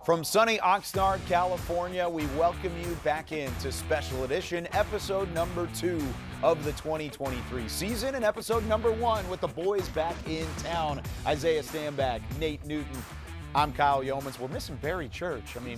From sunny Oxnard, California, we welcome you back into Special Edition, episode number 2 of the 2023 season, and episode number 1 with the boys back in town. Isaiah Stanback, Nate Newton. I'm Kyle Youmans. We're missing Barry Church. I mean,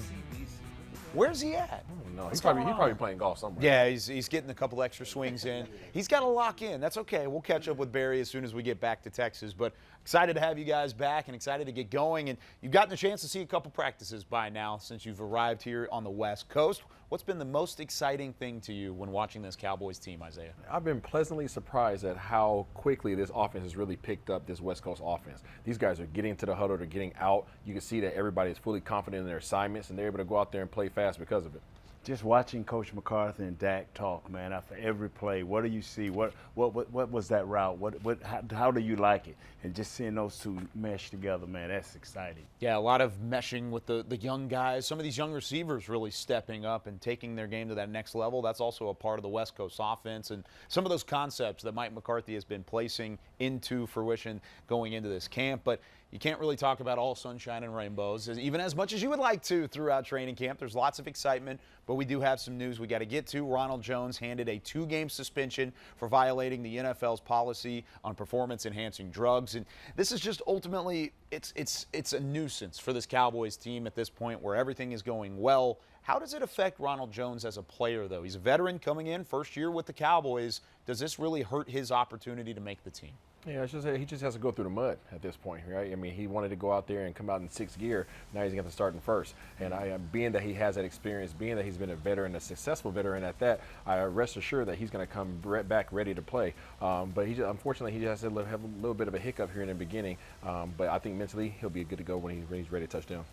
where's he at? No, he's probably playing golf somewhere. Yeah, he's getting a couple extra swings in. He's got to lock in. That's okay. We'll catch up with Barry as soon as we get back to Texas. But excited to have you guys back and excited to get going. And you've gotten a chance to see a couple practices by now since you've arrived here on the West Coast. What's been the most exciting thing to you when watching this Cowboys team, Isaiah? I've been pleasantly surprised at how quickly this offense has really picked up, this West Coast offense. These guys are getting to the huddle, they're getting out. You can see that everybody is fully confident in their assignments, and they're able to go out there and play fast because of it. Just watching Coach McCarthy and Dak talk, man, after every play, what do you see? What was that route? How do you like it? And just seeing those two mesh together, man, that's exciting. Yeah, a lot of meshing with the young guys. Some of these young receivers really stepping up and taking their game to that next level. That's also a part of the West Coast offense. And some of those concepts that Mike McCarthy has been placing into fruition going into this camp. But you can't really talk about all sunshine and rainbows, even as much as you would like to throughout training camp. There's lots of excitement, but we do have some news we got to get to. Ronald Jones handed a 2-game suspension for violating the NFL's policy on performance-enhancing drugs. And this is just ultimately, it's a nuisance for this Cowboys team at this point where everything is going well. How does it affect Ronald Jones as a player, though? He's a veteran coming in, first year with the Cowboys. Does this really hurt his opportunity to make the team? Yeah, he just has to go through the mud at this point, right? I mean, he wanted to go out there and come out in 6th gear. Now he's going to start in first. And being that he has that experience, being that he's been a veteran, a successful veteran at that, I rest assured that he's going to come right back ready to play. But unfortunately, he has to have a little bit of a hiccup here in the beginning. But I think mentally he'll be good to go when he's ready to touch down.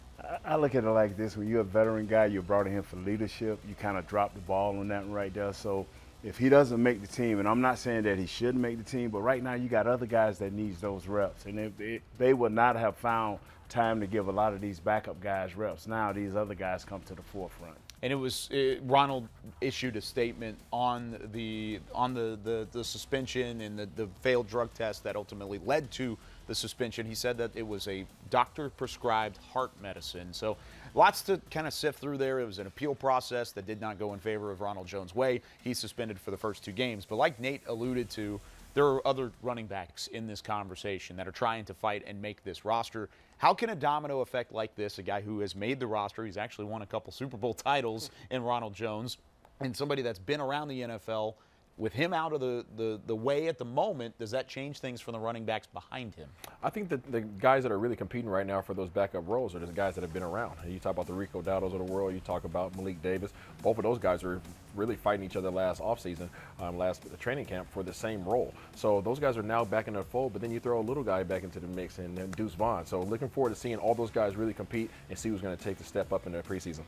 I look at it like this. When you're a veteran guy, you're brought in for leadership. You kind of drop the ball on that right there. So if he doesn't make the team, and I'm not saying that he shouldn't make the team, but right now you got other guys that needs those reps. And if they would not have found time to give a lot of these backup guys reps, now these other guys come to the forefront. And Ronald issued a statement on the suspension and the failed drug test that ultimately led to the suspension. He said that it was a doctor-prescribed heart medicine. So lots to kind of sift through there. It was an appeal process that did not go in favor of Ronald Jones' way. He's suspended for the first 2 games. But like Nate alluded to, there are other running backs in this conversation that are trying to fight and make this roster. How can a domino effect like this, a guy who has made the roster, he's actually won a couple Super Bowl titles in Ronald Jones, and somebody that's been around the NFL, with him out of the way at the moment, does that change things for the running backs behind him? I think that the guys that are really competing right now for those backup roles are the guys that have been around. You talk about the Rico Dowdles of the world. You talk about Malik Davis. Both of those guys are really fighting each other last offseason, last training camp for the same role. So those guys are now back in the fold, but then you throw a little guy back into the mix and then Deuce Vaughn. So looking forward to seeing all those guys really compete and see who's going to take the step up in the preseason.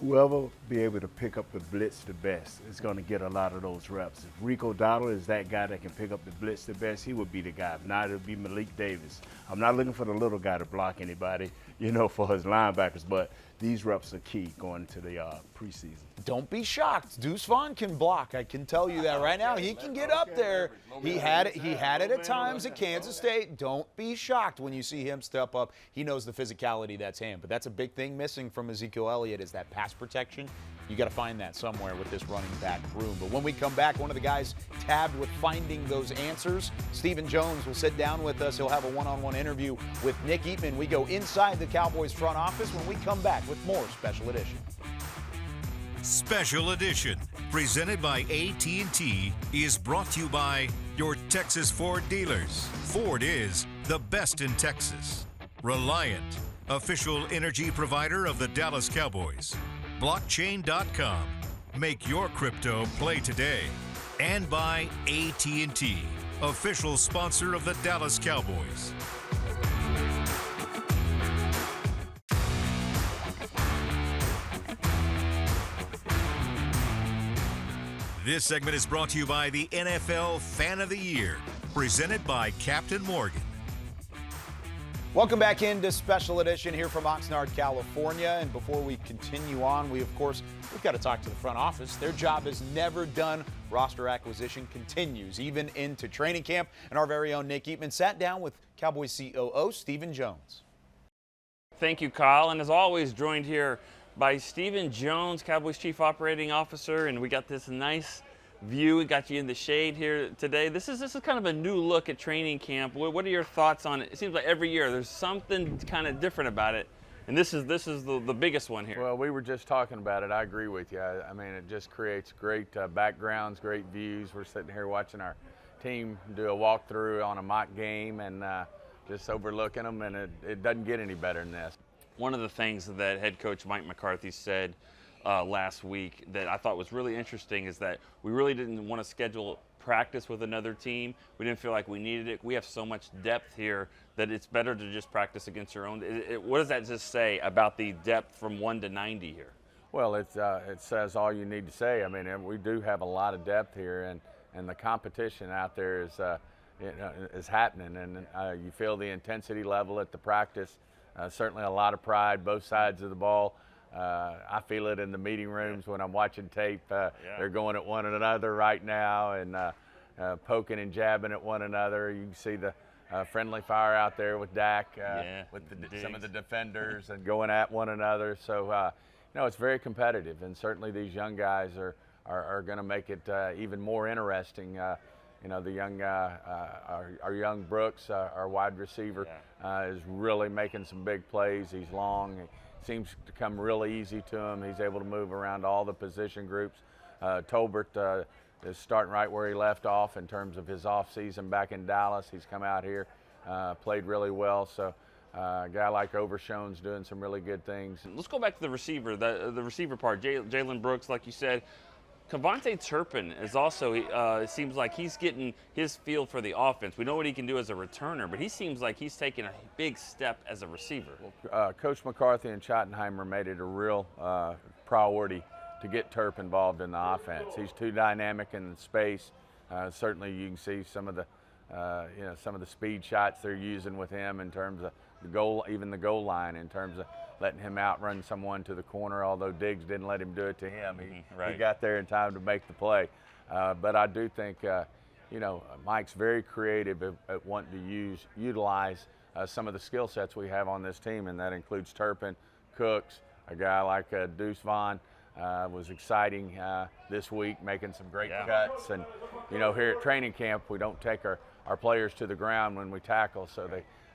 Whoever be able to pick up the blitz the best is going to get a lot of those reps. If Rico Dowdle is that guy that can pick up the blitz the best, he would be the guy. If not, it would be Malik Davis. I'm not looking for the little guy to block anybody, for his linebackers, but these reps are key going into the preseason. Don't be shocked. Deuce Vaughn can block. I can tell you that right now. He can get up there. He had it at times at Kansas State. Don't be shocked when you see him step up. He knows the physicality that's him. But that's a big thing missing from Ezekiel Elliott is that pass protection. You got to find that somewhere with this running back room. But when we come back, one of the guys tabbed with finding those answers, Stephen Jones, will sit down with us. He'll have a one-on-one interview with Nick Eatman. We go inside the Cowboys front office when we come back with more Special Edition. Special Edition, presented by AT&T, is brought to you by your Texas Ford dealers. Ford is the best in Texas. Reliant, official energy provider of the Dallas Cowboys. Blockchain.com. Make your crypto play today. And by AT&T, official sponsor of the Dallas Cowboys. This segment is brought to you by the NFL Fan of the Year, presented by Captain Morgan. Welcome back into Special Edition here from Oxnard, California. And before we continue on, we've got to talk to the front office. Their job is never done. Roster acquisition continues, even into training camp. And our very own Nick Eatman sat down with Cowboys COO Stephen Jones. Thank you, Kyle. And as always, joined here by Stephen Jones, Cowboys Chief Operating Officer, and we got this nice view. We got you in the shade here today. This is kind of a new look at training camp. What are your thoughts on it? It seems like every year there's something kind of different about it, and this is the biggest one here. Well, we were just talking about it. I agree with you. I mean, it just creates great backgrounds, great views. We're sitting here watching our team do a walkthrough on a mock game and just overlooking them, and it doesn't get any better than this. One of the things that head coach Mike McCarthy said last week that I thought was really interesting is that we really didn't want to schedule practice with another team. We didn't feel like we needed it. We have so much depth here that it's better to just practice against your own. What does that just say about the depth from 1 to 90 here? Well, it says all you need to say. I mean, we do have a lot of depth here, and the competition out there is happening, and you feel the intensity level at the practice. Certainly a lot of pride, both sides of the ball. I feel it in the meeting rooms when I'm watching tape. They're going at one another right now and poking and jabbing at one another. You can see the friendly fire out there with Dak, with some of the defenders and going at one another. So, it's very competitive, and certainly these young guys are going to make it even more interesting. The young, our young Brooks, our wide receiver, is really making some big plays. He's long. He seems to come really easy to him. He's able to move around all the position groups. Tolbert is starting right where he left off in terms of his offseason back in Dallas. He's come out here, played really well. So a guy like Overshone's doing some really good things. Let's go back to the receiver, the receiver part. Jalen Brooks, like you said. Kevontae Turpin is also, it seems like he's getting his feel for the offense. We know what he can do as a returner, but he seems like he's taking a big step as a receiver. Coach McCarthy and Schottenheimer made it a real priority to get Turp involved in the offense. He's too dynamic in space. Certainly you can see some of the speed shots they're using with him in terms of the goal, even the goal line, in terms of letting him outrun someone to the corner, although Diggs didn't let him do it to him. He got there in time to make the play. But I do think, Mike's very creative at wanting to utilize some of the skill sets we have on this team, and that includes Turpin, Cooks, a guy like Deuce Vaughn. Was exciting this week, making some great cuts. And, here at training camp, we don't take our players to the ground when we tackle, so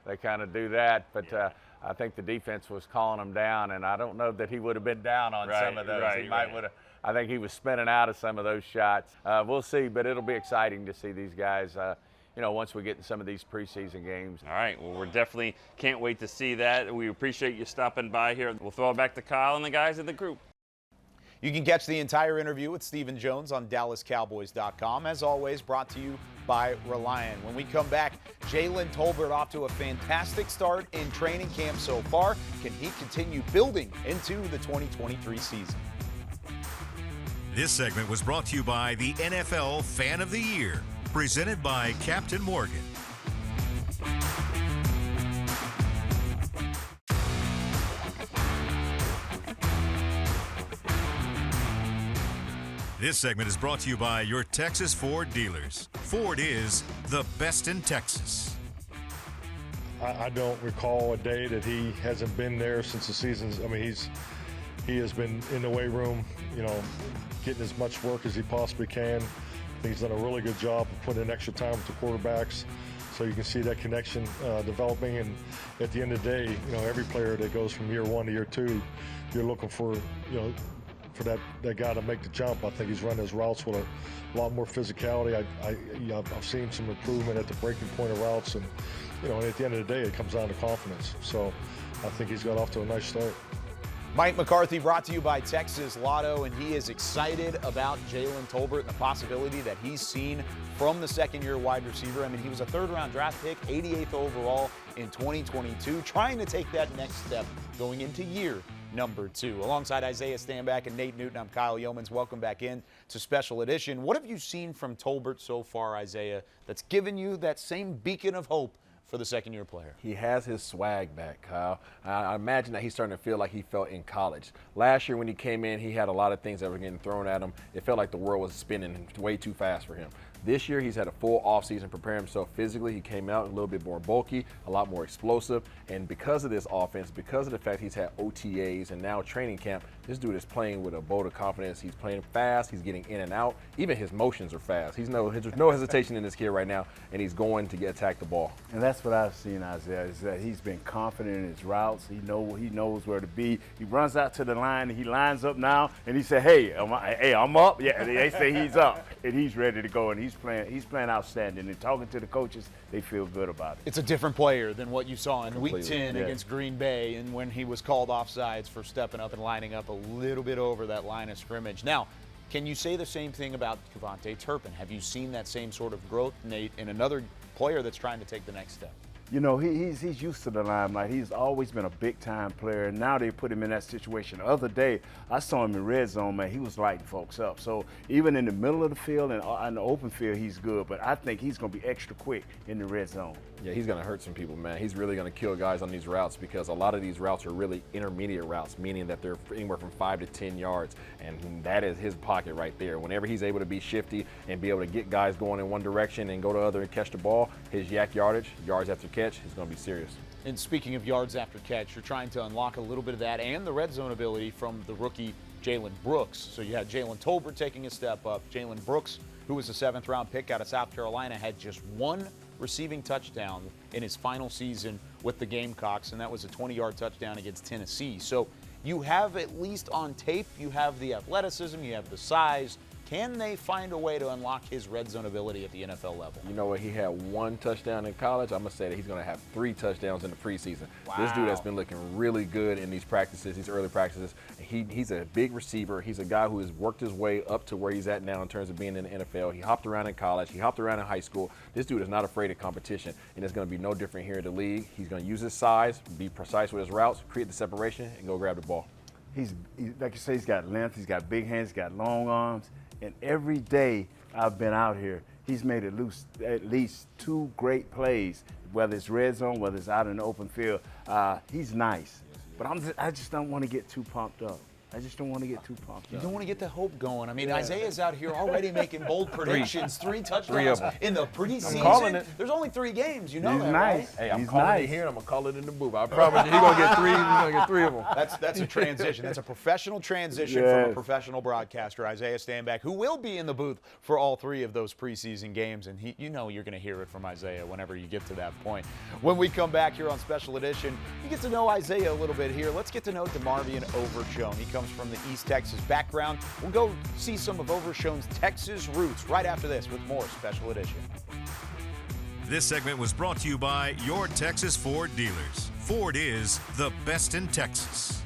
they kind of do that. But I think the defense was calling him down, and I don't know that he would have been down on some of those. He might would have. I think he was spinning out of some of those shots. We'll see, but it'll be exciting to see these guys, once we get in some of these preseason games. All right, well, we're definitely can't wait to see that. We appreciate you stopping by here. We'll throw it back to Kyle and the guys in the group. You can catch the entire interview with Stephen Jones on DallasCowboys.com. As always, brought to you by Reliant. When we come back, Jalen Tolbert off to a fantastic start in training camp so far. Can he continue building into the 2023 season? This segment was brought to you by the NFL Fan of the Year, presented by Captain Morgan. This segment is brought to you by your Texas Ford dealers. Ford is the best in Texas. I don't recall a day that he hasn't been there since the season's. I mean, he has been in the weight room, getting as much work as he possibly can. I think he's done a really good job of putting in extra time with the quarterbacks, so you can see that connection developing. And at the end of the day, every player that goes from year 1 to year 2, you're looking for, for that guy to make the jump. I think he's running his routes with a lot more physicality. I've seen some improvement at the breaking point of routes, and at the end of the day, it comes down to confidence. So I think he's got off to a nice start. Mike McCarthy brought to you by Texas Lotto, and he is excited about Jalen Tolbert and the possibility that he's seen from the second-year wide receiver. I mean, he was a third-round draft pick, 88th overall in 2022, trying to take that next step going into year number 2. Alongside Isaiah Stanback and Nate Newton, I'm Kyle Youmans. Welcome back in to Special Edition. What have you seen from Tolbert so far, Isaiah, that's given you that same beacon of hope for the second-year player? He has his swag back, Kyle. I imagine that he's starting to feel like he felt in college. Last year when he came in, he had a lot of things that were getting thrown at him. It felt like the world was spinning way too fast for him. This year, he's had a full offseason preparing himself physically. He came out a little bit more bulky, a lot more explosive. And because of this offense, because of the fact he's had OTAs and now training camp, this dude is playing with a bolt of confidence. He's playing fast. He's getting in and out. Even his motions are fast. There's no hesitation in this kid right now, and he's going to attack the ball. And that's what I've seen, Isaiah, is that he's been confident in his routes. He knows where to be. He runs out to the line, and he lines up now, and he said, hey, I'm up. Yeah, they say he's up, and he's ready to go, and he's playing outstanding. And talking to the coaches, they feel good about it. It's a different player than what you saw in Completely. Week 10 against Green Bay, and when he was called offsides for stepping up and lining up a little bit over that line of scrimmage. Now, can you say the same thing about Kevontae Turpin? Have you seen that same sort of growth, Nate, in another player that's trying to take the next step? You know, he's used to the limelight. He's always been a big-time player, and now they put him in that situation. The other day, I saw him in red zone, man. He was lighting folks up. So even in the middle of the field and on the open field, he's good. But I think he's going to be extra quick in the red zone. Yeah, he's going to hurt some people, man. He's really going to kill guys on these routes because a lot of these routes are really intermediate routes, meaning that they're anywhere from 5 to 10 yards, and that is his pocket right there. Whenever he's able to be shifty and be able to get guys going in one direction and go to other and catch the ball, his yak yardage, yards after catch, is going to be serious. And speaking of yards after catch, you're trying to unlock a little bit of that and the red zone ability from the rookie Jalen Brooks. So you had Jalen Tolbert taking a step up. Jalen Brooks, who was a 7th-round pick out of South Carolina, had just one receiving touchdown in his final season with the Gamecocks, and that was a 20-yard touchdown against Tennessee. So you have, at least on tape, you have the athleticism, you have the size. Can they find a way to unlock his red zone ability at the NFL level? You know what? He had 1 touchdown in college. I'm going to say that he's going to have 3 touchdowns in the preseason. Wow. This dude has been looking really good in these practices, these early practices. He's a big receiver. He's a guy who has worked his way up to where he's at now in terms of being in the NFL. He hopped around in college. He hopped around in high school. This dude is not afraid of competition, and it's going to be no different here in the league. He's going to use his size, be precise with his routes, create the separation, and go grab the ball. He's like you say, he's got length, he's got big hands, he's got long arms. And every day I've been out here, he's made at least 2 great plays, whether it's red zone, whether it's out in the open field. He's nice, but I just don't want to get too pumped up. I just don't want to get too pumped You up. don't want to get the hope going. I mean, Isaiah's out here already making bold predictions. 3 touchdowns in the preseason. I'm calling it. There's only 3 games. You know He's that, nice. right? Hey, I'm He's calling nice. it here, and I'm going to call it in the booth. I promise you, he's going to get 3. He's going to get 3 of them. That's a transition. That's a professional transition from a Yes. professional broadcaster, Isaiah Stanback, who will be in the booth for all 3 of those preseason games. And you know you're going to hear it from Isaiah whenever you get to that point. When we come back here on Special Edition, you get to know Isaiah a little bit here. Let's get to know Marvin Overshone. He comes from the East Texas background. We'll go see some of Overshone's Texas roots right after this with more Special Edition. This segment was brought to you by your Texas Ford dealers. Ford is the best in Texas.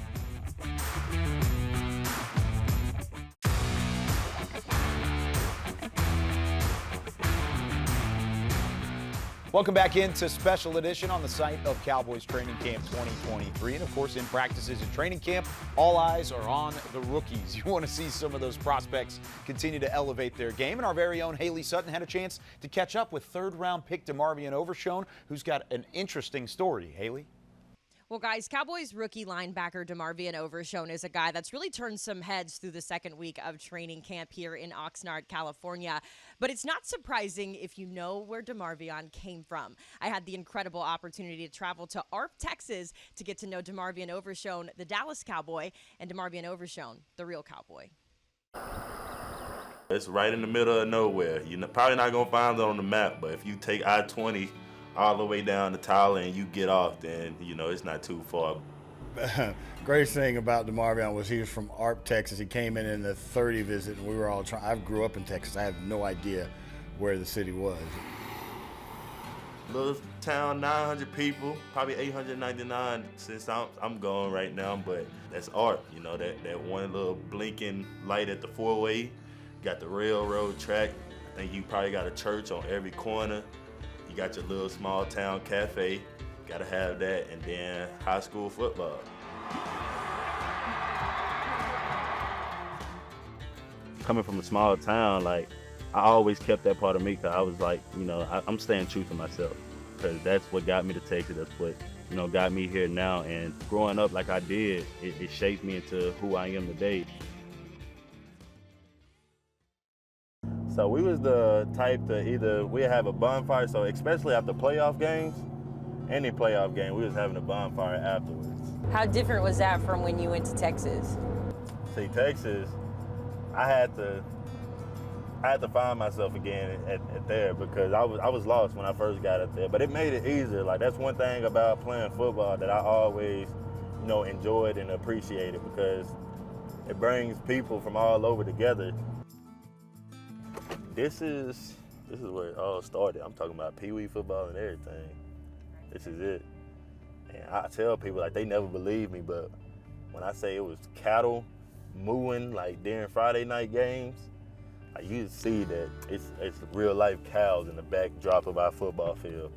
Welcome back into Special Edition on the site of Cowboys Training Camp 2023. And, of course, in practices and training camp, all eyes are on the rookies. You want to see some of those prospects continue to elevate their game. And our very own Haley Sutton had a chance to catch up with 3rd-round pick Marvin Overshone, who's got an interesting story. Haley? Well, guys, Cowboys rookie linebacker Marvin Overshone is a guy that's really turned some heads through the 2nd week of training camp here in Oxnard, California. But it's not surprising if you know where Marvin came from. I had the incredible opportunity to travel to Arp, Texas to get to know Marvin Overshone, the Dallas Cowboy, and Marvin Overshone, the real Cowboy. It's right in the middle of nowhere. You're probably not going to find it on the map, but if you take I-20 all the way down to Tyler and you get off, then, it's not too far. Greatest thing about DeMarvion was he was from Arp, Texas. He came in the 30 visit, and we were all trying. I grew up in Texas. I have no idea where the city was. Little town, 900 people, probably 899 since I'm gone right now, but that's Arp. That one little blinking light at the 4-way, got the railroad track. I think you probably got a church on every corner. You got your little small town cafe, gotta have that, and then high school football. Coming from a small town, I always kept that part of me, because I was I'm staying true to myself, because that's what got me to Texas. That's what, got me here now. And growing up like I did, it shaped me into who I am today. So we was the type to either we have a bonfire, so especially after playoff games, any playoff game, we was having a bonfire afterwards. How different was that from when you went to Texas? See, Texas, I had to find myself again at there because I was lost when I first got up there. But it made it easier. Like, that's one thing about playing football that I always, enjoyed and appreciated because it brings people from all over together. This is where it all started. I'm talking about Pee Wee football and everything. This is it. And I tell people, like, they never believe me, but when I say it was cattle mooing, like, during Friday night games, like, you see that it's real life cows in the backdrop of our football field.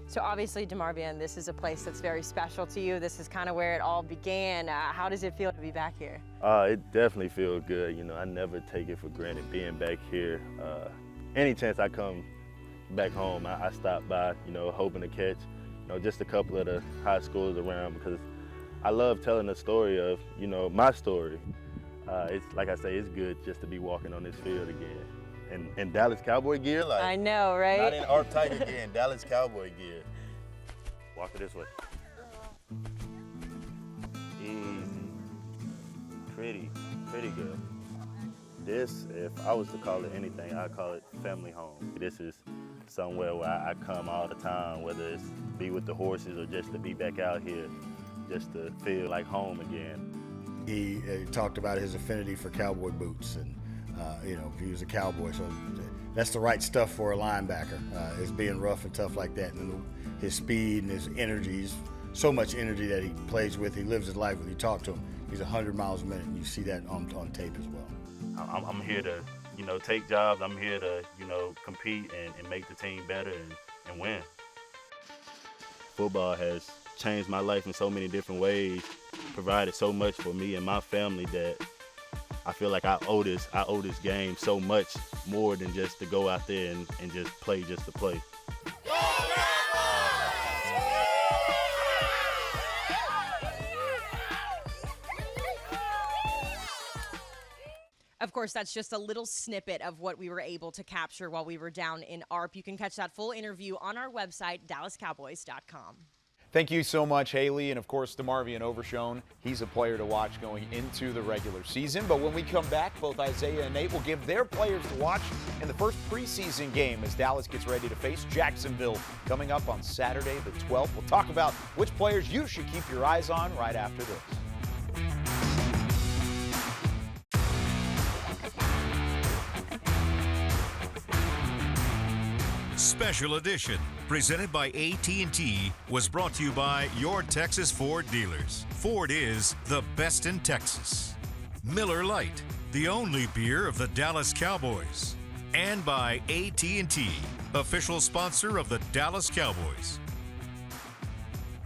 So obviously, DeMarvion, this is a place that's very special to you. This is kind of where it all began. How does it feel to be back here? It definitely feels good. I never take it for granted being back here. Any chance I come back home, I stop by, hoping to catch, just a couple of the high schools around because I love telling the story of, my story. It's like I say, it's good just to be walking on this field again. In Dallas Cowboy gear, like I know, right? Not in Arp Tiger gear, in Dallas Cowboy gear. Walk it this way. Easy. Pretty good. This, if I was to call it anything, I'd call it family home. This is somewhere where I come all the time, whether it's be with the horses or just to be back out here, just to feel like home again. He talked about his affinity for cowboy boots and he was a cowboy, so that's the right stuff for a linebacker, is being rough and tough like that. And his speed and his energy, he's so much energy that he plays with. He lives his life with. You talk to him, he's 100 miles a minute, and you see that on tape as well. I'm here to, take jobs. I'm here to, compete and make the team better and win. Football has changed my life in so many different ways, provided so much for me and my family that I feel like I owe this game so much more than just to go out there and just play just to play. Of course, that's just a little snippet of what we were able to capture while we were down in ARP. You can catch that full interview on our website, dallascowboys.com. Thank you so much, Haley, and of course, Marvin Overshone. He's a player to watch going into the regular season. But when we come back, both Isaiah and Nate will give their players to watch in the first preseason game as Dallas gets ready to face Jacksonville coming up on Saturday the 12th. We'll talk about which players you should keep your eyes on right after this. Special Edition, presented by AT&T, was brought to you by your Texas Ford dealers. Ford is the best in Texas. Miller Lite, the only beer of the Dallas Cowboys. And by AT&T, official sponsor of the Dallas Cowboys.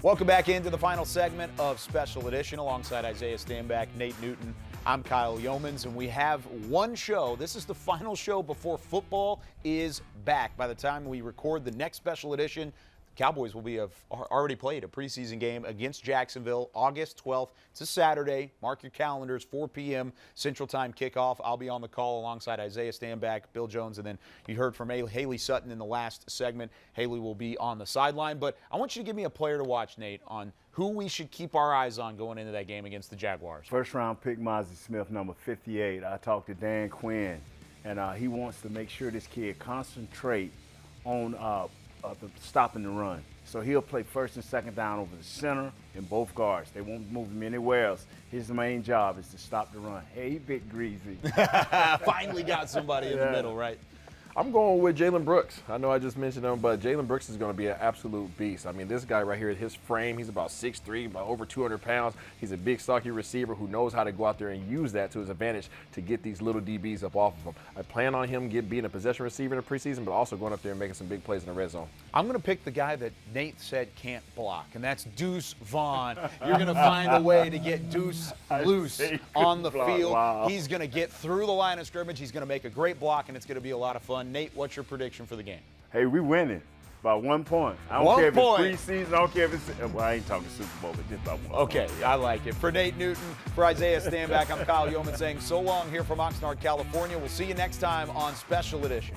Welcome back into the final segment of Special Edition alongside Isaiah Stanback, Nate Newton. I'm Kyle Youmans, and we have one show. This is the final show before football is back. By the time we record the next Special Edition, the Cowboys will have already played a preseason game against Jacksonville, August 12th. It's a Saturday. Mark your calendars, 4 p.m. Central Time kickoff. I'll be on the call alongside Isaiah Stanback, Bill Jones, and then you heard from Haley Sutton in the last segment. Haley will be on the sideline, but I want you to give me a player to watch, Nate, on who we should keep our eyes on going into that game against the Jaguars. First round pick, Mozzie Smith, number 58. I talked to Dan Quinn, and he wants to make sure this kid concentrate on stopping the run. So he'll play first and second down over the center and both guards. They won't move him anywhere else. His main job is to stop the run. Hey, Big Greasy. Finally got somebody in the middle, right? I'm going with Jalen Brooks. I know I just mentioned him, but Jalen Brooks is going to be an absolute beast. I mean, this guy right here, his frame, he's about 6'3", about over 200 pounds. He's a big, stocky receiver who knows how to go out there and use that to his advantage to get these little DBs up off of him. I plan on him being a possession receiver in the preseason, but also going up there and making some big plays in the red zone. I'm going to pick the guy that Nate said can't block, and that's Deuce Vaughn. You're going to find a way to get Deuce loose on the field. Wow. He's going to get through the line of scrimmage. He's going to make a great block, and it's going to be a lot of fun. Nate, what's your prediction for the game? Hey, we winning. By 1 point. I don't 1 care point. if it's preseason. I don't care if it's. Well, I ain't talking Super Bowl, but just about 1 Okay, point. I like it. For Nate Newton, for Isaiah Stanback, I'm Kyle Youmans saying so long here from Oxnard, California. We'll see you next time on Special Edition.